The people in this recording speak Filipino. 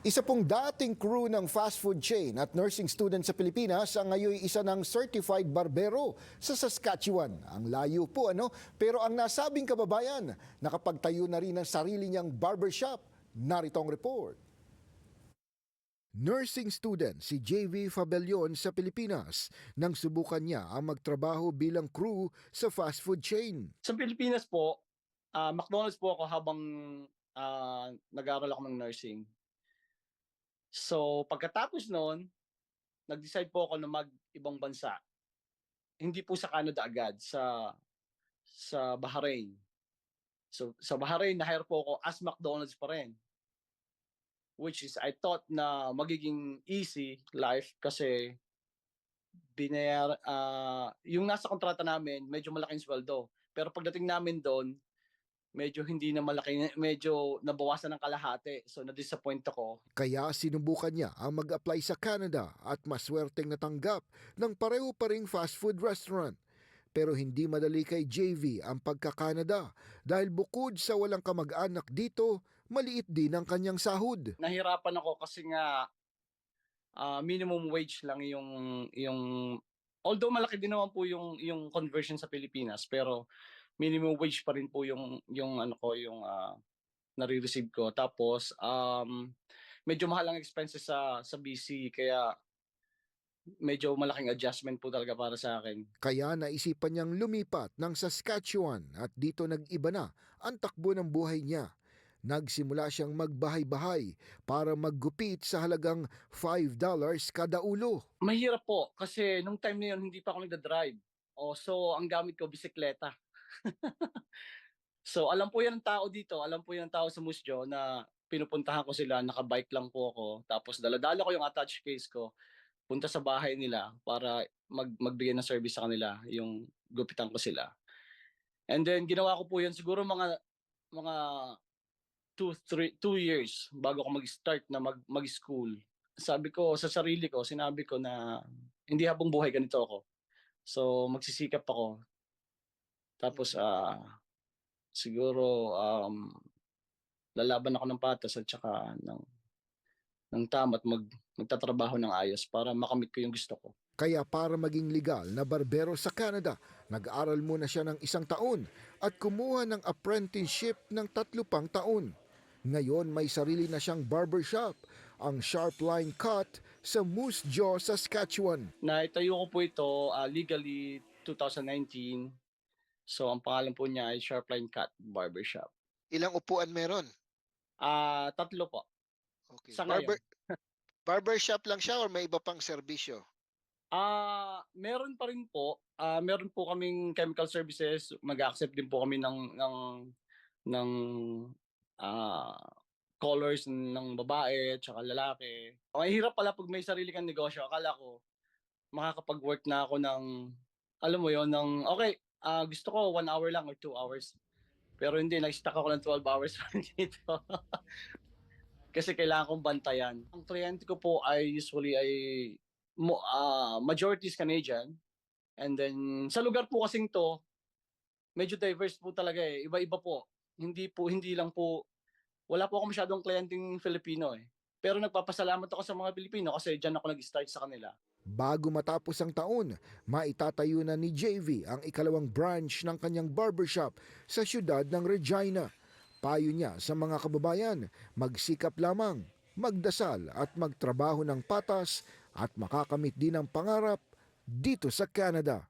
Isa pong dating crew ng fast food chain at nursing student sa Pilipinas ang ngayon isa ng certified barbero sa Saskatchewan. Ang layo po ano, pero ang nasabing kababayan nakapagtayo na rin ng sarili niyang barbershop. Narito ang report. Nursing student si JV Fabellion sa Pilipinas nang subukan niya ang magtrabaho bilang crew sa fast food chain. Sa Pilipinas po, McDonald's po ako habang nag-aaral ako ng nursing. So pagkatapos noon, nag-decide po ako na mag-ibang bansa. Hindi po sa Canada agad, sa Bahrain. So sa Bahrain, na-hire po ako as McDonald's pa rin. Which is I thought na magiging easy life kasi yung nasa kontrata namin, medyo malaking sweldo. Pero pagdating namin doon, medyo hindi na malaki, medyo nabawasan ng kalahati. So na-disappoint ako. Kaya sinubukan niya ang mag-apply sa Canada at maswerteng natanggap ng pareho pa ring fast food restaurant. Pero hindi madali kay JV ang pagka-Canada dahil bukod sa walang kamag-anak dito, maliit din ang kanyang sahod. Nahirapan ako kasi nga minimum wage lang yung although malaki din naman po yung conversion sa Pilipinas, pero minimum wage pa rin po yung ano ko yung nare-receive ko. Tapos medyo mahal ang expenses sa BC, kaya medyo malaking adjustment po talaga para sa akin. Kaya naisipan niyang lumipat ng Saskatchewan at dito nag-iba na ang takbo ng buhay niya. Nagsimula siyang magbahay-bahay para maggupit sa halagang $5 kada ulo. Mahirap po kasi nung time na yun hindi pa ako nagda-drive. So ang gamit ko bisikleta. So alam po yan ng tao dito, alam po yan ng tao sa Musjo na pinupuntahan ko sila, naka-bike lang po ako. Tapos dala-dala ko yung attached case ko, punta sa bahay nila para magbigay ng service sa kanila, yung gupitan ko sila. And then ginawa ko po yun siguro mga 2 years bago ako mag-start na mag-school. Sabi ko sa sarili ko, sinabi ko na hindi habang buhay ganito ako. So magsisikap ako. Tapos siguro lalaban ako ng patas at saka ng tama at magtatrabaho ng ayos para makamit ko yung gusto ko. Kaya para maging legal na barbero sa Canada, nag-aral muna siya ng 1 taon at kumuha ng apprenticeship ng 3 pang taon. Ngayon may sarili na siyang barbershop, ang Sharp Line Cut sa Moose Jaw, Saskatchewan. Naitayo ko po ito legally 2019. So ang pangalan po niya ay Sharpline Cut Barbershop. Ilang upuan meron? 3 po. Okay. Sa ngayon. Barbershop lang siya or may iba pang serbisyo? Meron pa rin po. Meron po kaming chemical services. Mag-accept din po kami ng colors ng babae at saka lalaki. Ang hirap pala pag may sarili kang negosyo. Akala ko makakapag-work na ako ng, alam mo yon, ng okay, gusto ko 1 hour lang or 2 hours. Pero hindi, nag-stuck ako ng 12 hours dito. Kasi kailangan kong bantayan. Ang kliyente ko po ay usually majority is Canadian. And then sa lugar po kasing to, medyo diverse po talaga eh. Iba-iba po. Hindi lang po, wala po ako masyadong kliyenteng Filipino eh. Pero nagpapasalamat ako sa mga Pilipino kasi diyan ako nag-start sa kanila. Bago matapos ang taon, maitatayo na ni JV ang ikalawang branch ng kanyang barbershop sa siyudad ng Regina. Payo niya sa mga kababayan, magsikap lamang, magdasal at magtrabaho ng patas at makakamit din ang pangarap dito sa Canada.